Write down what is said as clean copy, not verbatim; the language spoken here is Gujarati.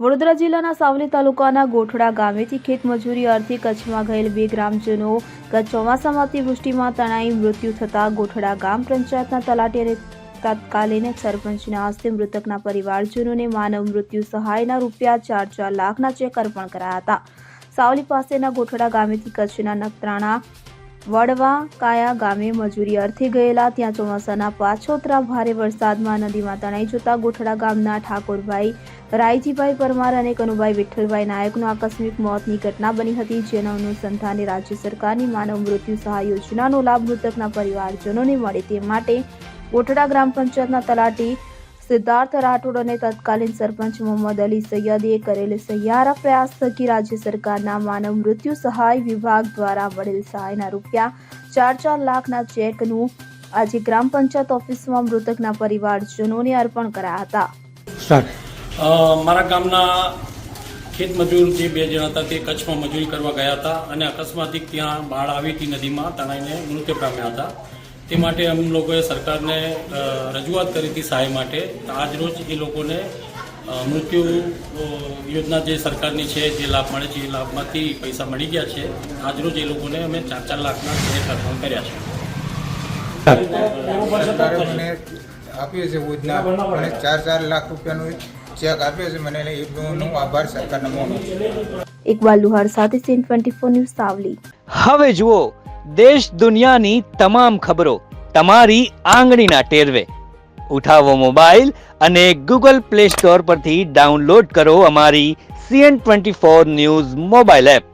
વડોદરા જિલ્લાના સાવલી તાલુકાના ગોઠડા ગામેથી ખેતમજૂરી અર્થે કચ્છમાં ગયેલ 2 ગ્રામજનો ગત ચોમાસામાં અતિવૃષ્ટિમાં તણાઈ મૃત્યુ થતાં ગોઠડા ગામ પંચાયતના તલાટી અને તત્કાલીન સરપંચના હસ્તે મૃતકના પરિવારજનોને માનવ મૃત્યુ સહાયના રૂપિયા 4 લાખના ચેક અર્પણ કરાયા હતા. સાવલી પાસેના ગોઠડા ગામેથી કચ્છના નખત્રાણા વડવા કાયા ગામે મજૂરી અર્થે ગયેલા ત્યાં ચોમાસાના પાછોતરા ભારે વરસાદમાં નદીમાં તણાઈ જતા ગોઠડા ગામના ઠાકોરભાઈ રાયજીભાઈ પરમાર અને કનુભાઈ વિઠ્ઠલભાઈ નાયકનું આકસ્મિક મોતની ઘટના બની હતી, જેના અનુસંધાને રાજ્ય સરકારની માનવ મૃત્યુ સહાય યોજનાનો લાભ મૃતકના પરિવારજનોને મળે તે માટે ગોઠડા ગ્રામ પંચાયતના તલાટી સિદ્ધાર્થ રાઠોડ અને તત્કાલીન સરપંચ મોહમ્મદ અલી સૈયદે કરેલ સહિયારા પ્રયાસ થકી રાજ્ય સરકારના માનવ મૃત્યુ સહાય વિભાગ દ્વારા મળેલ સહાયના રૂપિયા 4 લાખના ચેકનું આજે ગ્રામ પંચાયત ઓફિસમાં મૃતકના પરિવારજનોને અર્પણ કરાયા હતા. મારા ગામના ખેતમજૂર જે 2 જણા હતા તે કચ્છમાં મજૂરી કરવા ગયા હતા અને અકસ્માતથી ત્યાં બાળ આવી હતી, નદીમાં તણાઈને મૃત્યુ પામ્યા હતા. તે માટે અમે લોકોએ સરકારને રજૂઆત કરી હતી સહાય માટે. આજરોજ એ લોકોને મૃત્યુ યોજના જે સરકારની છે જે લાભ મળે છે એ લાભમાંથી પૈસા મળી ગયા છે. આજરોજ એ લોકોને અમે 4 લાખના ચેક અર્પણ કર્યા છે. મને આપ્યો છે યોજના અને 4 લાખ રૂપિયાનો ચેક આપ્યો છે. મને એનો આભાર સરકારનો માનું છું. ઇકબાલ લુહાર સાથે સીન 24 ન્યૂઝ સાવલી. હવે જુઓ દેશ દુનિયાની તમામ ખબરો તમારી આંગળીના ટેરવે. ઉઠાવો મોબાઈલ અને ગૂગલ પ્લે સ્ટોર પરથી ડાઉનલોડ કરો અમારી CN24 ન્યૂઝ મોબાઈલ એપ.